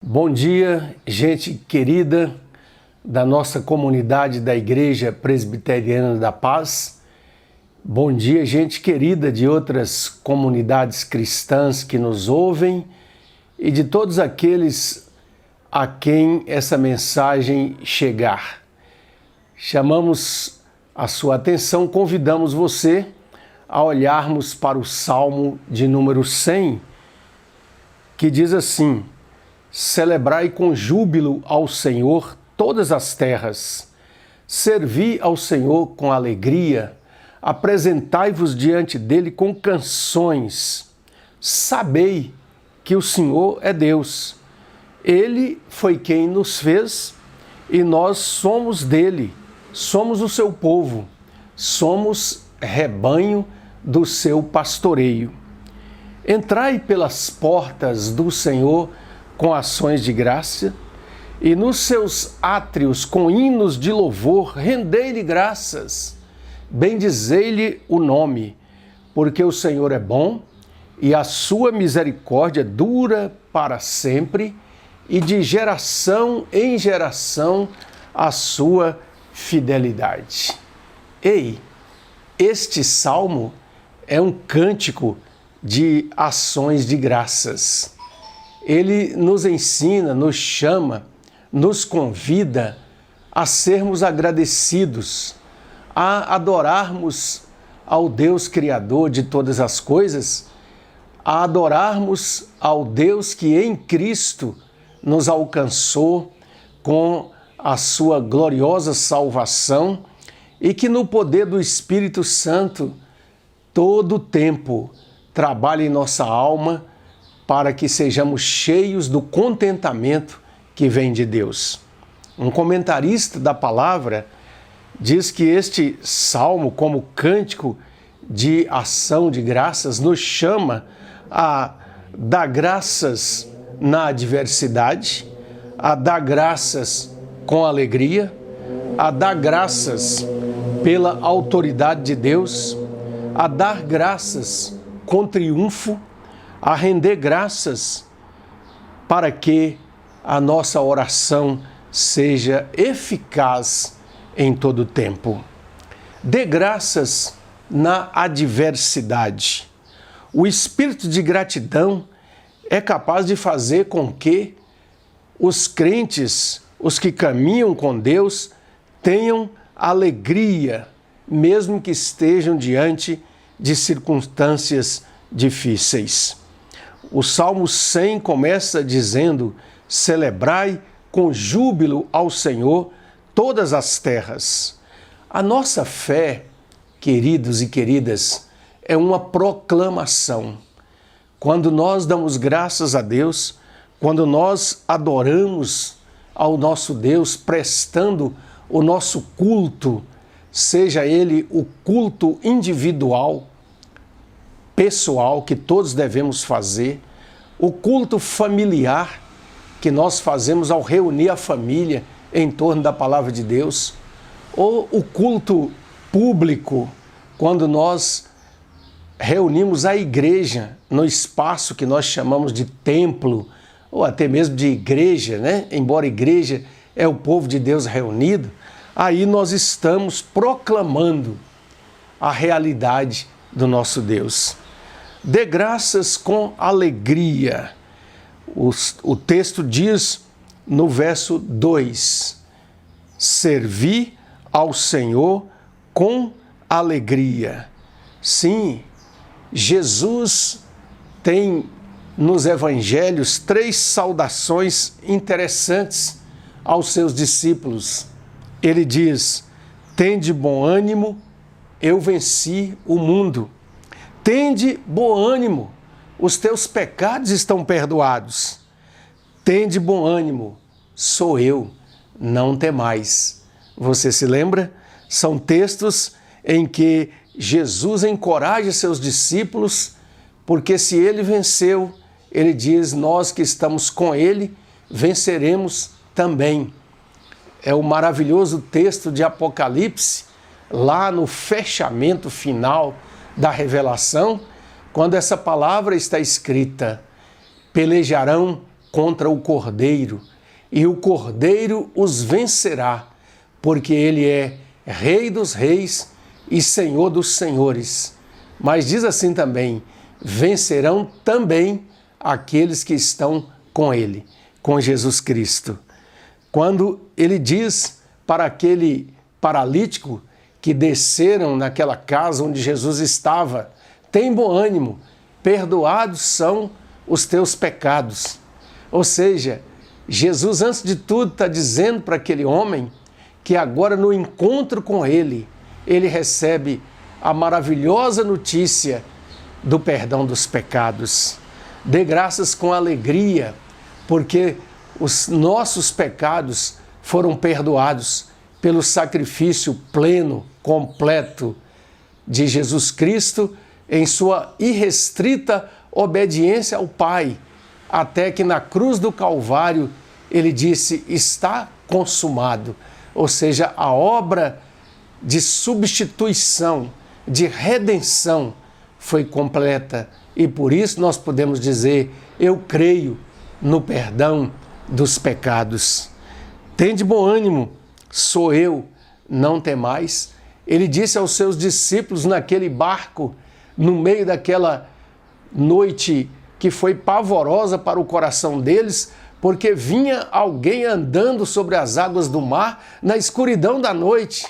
Bom dia, gente querida da nossa comunidade da Igreja Presbiteriana da Paz. Bom dia, gente querida de outras comunidades cristãs que nos ouvem e de todos aqueles a quem essa mensagem chegar. Chamamos a sua atenção, convidamos você a olharmos para o Salmo de número 100, que diz assim: celebrai com júbilo ao Senhor todas as terras, servi ao Senhor com alegria, apresentai-vos diante dele com canções, sabei que o Senhor é Deus. Ele foi quem nos fez e nós somos dele, somos o seu povo, somos rebanho do seu pastoreio. Entrai pelas portas do Senhor com ações de graça, e nos seus átrios com hinos de louvor rendei-lhe graças, bendizei-lhe o nome, porque o Senhor é bom, e a sua misericórdia dura para sempre, e de geração em geração a sua fidelidade. Ei, este salmo é um cântico de ações de graças. Ele nos ensina, nos chama, nos convida a sermos agradecidos, a adorarmos ao Deus Criador de todas as coisas, a adorarmos ao Deus que em Cristo nos alcançou com a sua gloriosa salvação e que no poder do Espírito Santo todo o tempo trabalha em nossa alma para que sejamos cheios do contentamento que vem de Deus. Um comentarista da palavra diz que este salmo, como cântico de ação de graças, nos chama a dar graças na adversidade, a dar graças com alegria, a dar graças pela autoridade de Deus, a dar graças com triunfo, a render graças para que a nossa oração seja eficaz em todo o tempo. Dê graças na adversidade. O espírito de gratidão é capaz de fazer com que os crentes, os que caminham com Deus, tenham alegria, mesmo que estejam diante de circunstâncias difíceis. O Salmo 100 começa dizendo: celebrai com júbilo ao Senhor todas as terras. A nossa fé, queridos e queridas, é uma proclamação. Quando nós damos graças a Deus, quando nós adoramos ao nosso Deus, prestando o nosso culto, seja ele o culto individual, pessoal, que todos devemos fazer, o culto familiar, que nós fazemos ao reunir a família em torno da palavra de Deus, ou o culto público, quando nós reunimos a igreja no espaço que nós chamamos de templo, ou até mesmo de igreja, né? Embora igreja é o povo de Deus reunido, aí nós estamos proclamando a realidade do nosso Deus. Dê graças com alegria. O texto diz no verso 2: servi ao Senhor com alegria. Sim, Jesus tem nos evangelhos 3 saudações interessantes aos seus discípulos. Ele diz: tende bom ânimo, eu venci o mundo. Tende bom ânimo, os teus pecados estão perdoados. Tende bom ânimo, sou eu, não temais. Você se lembra? São textos em que Jesus encoraja seus discípulos, porque se ele venceu, ele diz: nós que estamos com ele, venceremos também. É o maravilhoso texto de Apocalipse, lá no fechamento final da revelação, quando essa palavra está escrita: pelejarão contra o Cordeiro, e o Cordeiro os vencerá, porque ele é Rei dos reis e Senhor dos senhores. Mas diz assim também: vencerão também aqueles que estão com ele, com Jesus Cristo. Quando ele diz para aquele paralítico que desceram naquela casa onde Jesus estava: tem bom ânimo, perdoados são os teus pecados. Ou seja, Jesus, antes de tudo, está dizendo para aquele homem que agora, no encontro com ele recebe a maravilhosa notícia do perdão dos pecados. Dê graças com alegria, porque os nossos pecados foram perdoados pelo sacrifício pleno, completo de Jesus Cristo em sua irrestrita obediência ao Pai, até que na cruz do Calvário ele disse: está consumado. Ou seja, a obra de substituição, de redenção foi completa, e por isso nós podemos dizer: eu creio no perdão dos pecados. Tende bom ânimo, sou eu, não temais. Ele disse aos seus discípulos naquele barco, no meio daquela noite que foi pavorosa para o coração deles, porque vinha alguém andando sobre as águas do mar na escuridão da noite.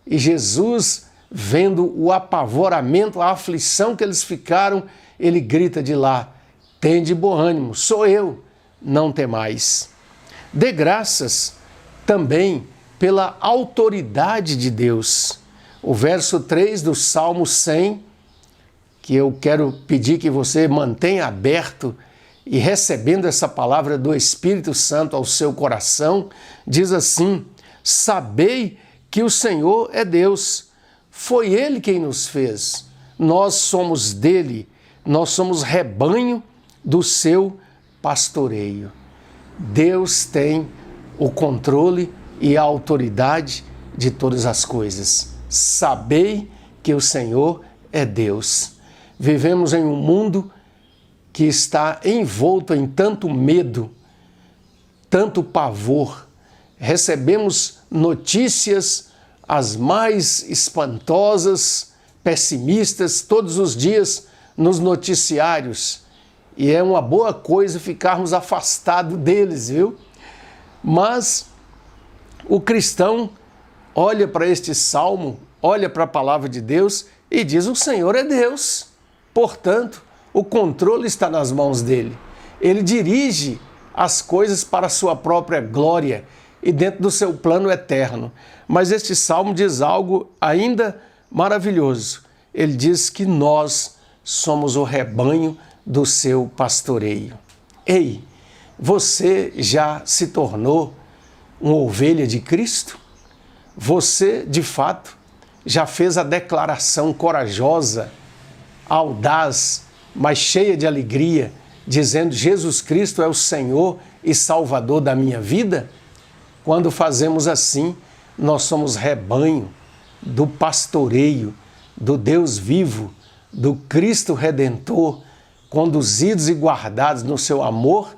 E Jesus, vendo o apavoramento, a aflição que eles ficaram, ele grita de lá: tende bom ânimo, sou eu, não temais. Dê graças também pela autoridade de Deus. O verso 3 do Salmo 100, que eu quero pedir que você mantenha aberto e recebendo essa palavra do Espírito Santo ao seu coração, diz assim: sabei que o Senhor é Deus, foi Ele quem nos fez, nós somos dele, nós somos rebanho do seu pastoreio. Deus tem o controle e a autoridade de todas as coisas. Sabei que o Senhor é Deus. Vivemos em um mundo que está envolto em tanto medo, tanto pavor. Recebemos notícias as mais espantosas, pessimistas, todos os dias nos noticiários. E é uma boa coisa ficarmos afastados deles, viu? Mas o cristão olha para este salmo, olha para a palavra de Deus e diz: o Senhor é Deus. Portanto, o controle está nas mãos dele. Ele dirige as coisas para a sua própria glória e dentro do seu plano eterno. Mas este salmo diz algo ainda maravilhoso. Ele diz que nós somos o rebanho do seu pastoreio. Ei, você já se tornou uma ovelha de Cristo? Você, de fato, já fez a declaração corajosa, audaz, mas cheia de alegria, dizendo: Jesus Cristo é o Senhor e Salvador da minha vida? Quando fazemos assim, nós somos rebanho do pastoreio, do Deus vivo, do Cristo Redentor, conduzidos e guardados no seu amor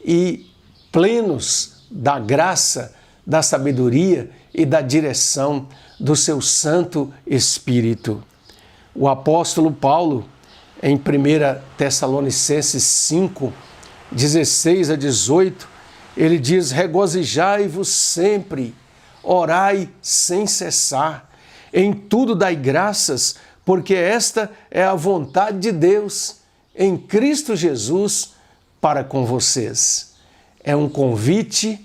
e plenos da graça, da sabedoria e da direção do seu Santo Espírito. O apóstolo Paulo, em 1 Tessalonicenses 5, 16 a 18, ele diz: regozijai-vos sempre, orai sem cessar, em tudo dai graças, porque esta é a vontade de Deus em Cristo Jesus para com vocês. É um convite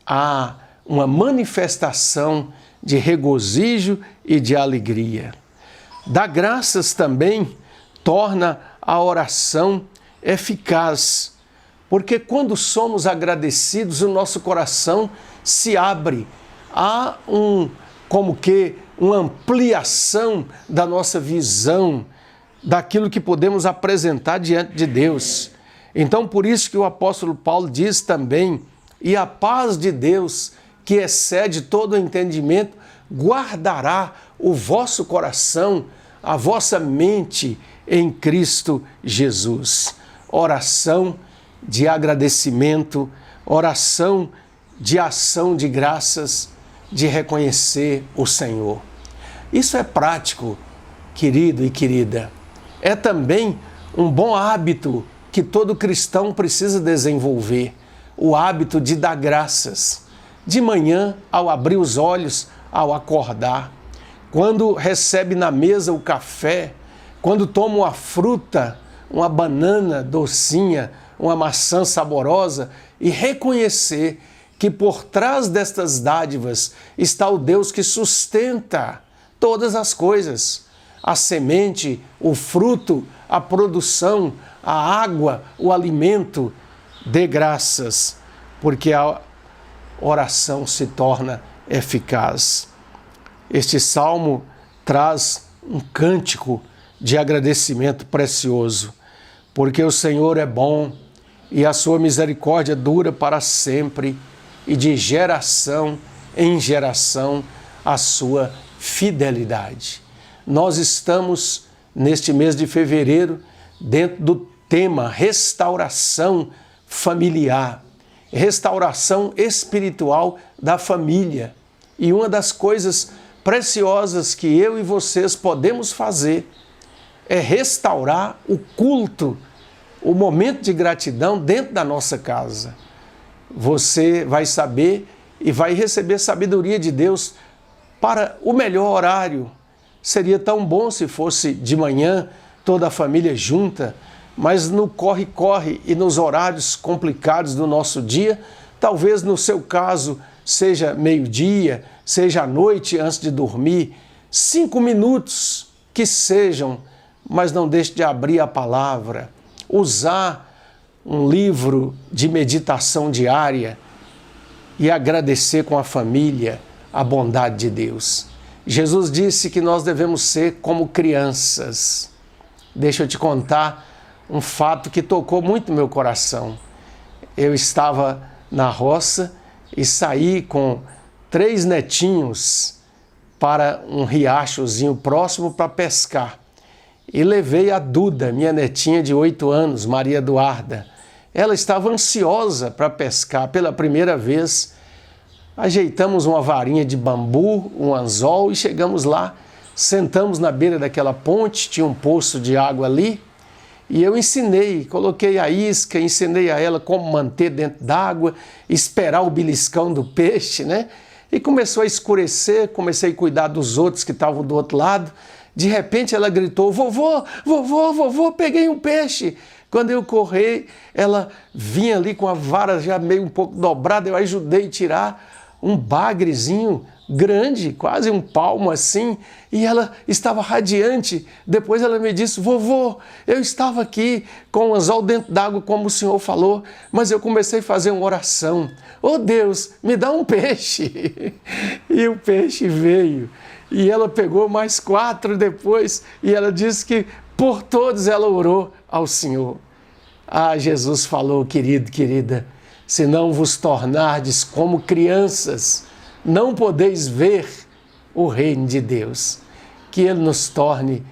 a uma manifestação de regozijo e de alegria. Dar graças também torna a oração eficaz, porque quando somos agradecidos, o nosso coração se abre. Há uma ampliação da nossa visão, daquilo que podemos apresentar diante de Deus. Então, por isso que o apóstolo Paulo diz também: e a paz de Deus, que excede todo o entendimento, guardará o vosso coração, a vossa mente em Cristo Jesus. Oração de agradecimento, oração de ação de graças, de reconhecer o Senhor. Isso é prático, querido e querida. É também um bom hábito que todo cristão precisa desenvolver, o hábito de dar graças. De manhã, ao abrir os olhos, ao acordar, quando recebe na mesa o café, quando toma uma fruta, uma banana docinha, uma maçã saborosa, e reconhecer que por trás destas dádivas está o Deus que sustenta todas as coisas. A semente, o fruto, a produção, a água, o alimento. Dê graças, porque a oração se torna eficaz. Este salmo traz um cântico de agradecimento precioso, porque o Senhor é bom e a sua misericórdia dura para sempre, e de geração em geração a sua fidelidade. Nós estamos, neste mês de fevereiro, dentro do tema restauração familiar, restauração espiritual da família. E uma das coisas preciosas que eu e vocês podemos fazer é restaurar o culto, o momento de gratidão dentro da nossa casa. Você vai saber e vai receber sabedoria de Deus para o melhor horário. Seria tão bom se fosse de manhã, toda a família junta, mas no corre-corre e nos horários complicados do nosso dia, talvez no seu caso seja meio-dia, seja à noite antes de dormir, 5 minutos que sejam, mas não deixe de abrir a palavra, usar um livro de meditação diária e agradecer com a família a bondade de Deus. Jesus disse que nós devemos ser como crianças. Deixa eu te contar um fato que tocou muito meu coração. Eu estava na roça e saí com 3 netinhos para um riachozinho próximo para pescar. E levei a Duda, minha netinha de 8 anos, Maria Eduarda. Ela estava ansiosa para pescar pela primeira vez. Ajeitamos uma varinha de bambu, um anzol e chegamos lá. Sentamos na beira daquela ponte, tinha um poço de água ali. E eu ensinei, coloquei a isca, ensinei a ela como manter dentro d'água, esperar o beliscão do peixe, né? E começou a escurecer, comecei a cuidar dos outros que estavam do outro lado. De repente ela gritou, vovô, vovô, vovô, peguei um peixe. Quando eu corri, ela vinha ali com a vara já meio um pouco dobrada, eu ajudei a tirar um bagrezinho grande, quase um palmo assim, e ela estava radiante. Depois ela me disse, vovô, eu estava aqui com o anzol dentro d'água, como o senhor falou, mas eu comecei a fazer uma oração. Oh Deus, me dá um peixe. E o peixe veio. E ela pegou mais 4 depois, e ela disse que por todos ela orou ao Senhor. Ah, Jesus falou, querido, querida, se não vos tornardes como crianças, não podeis ver o reino de Deus. Que Ele nos torne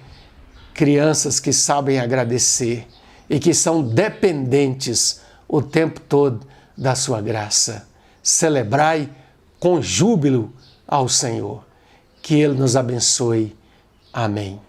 crianças que sabem agradecer e que são dependentes o tempo todo da sua graça. Celebrai com júbilo ao Senhor. Que Ele nos abençoe. Amém.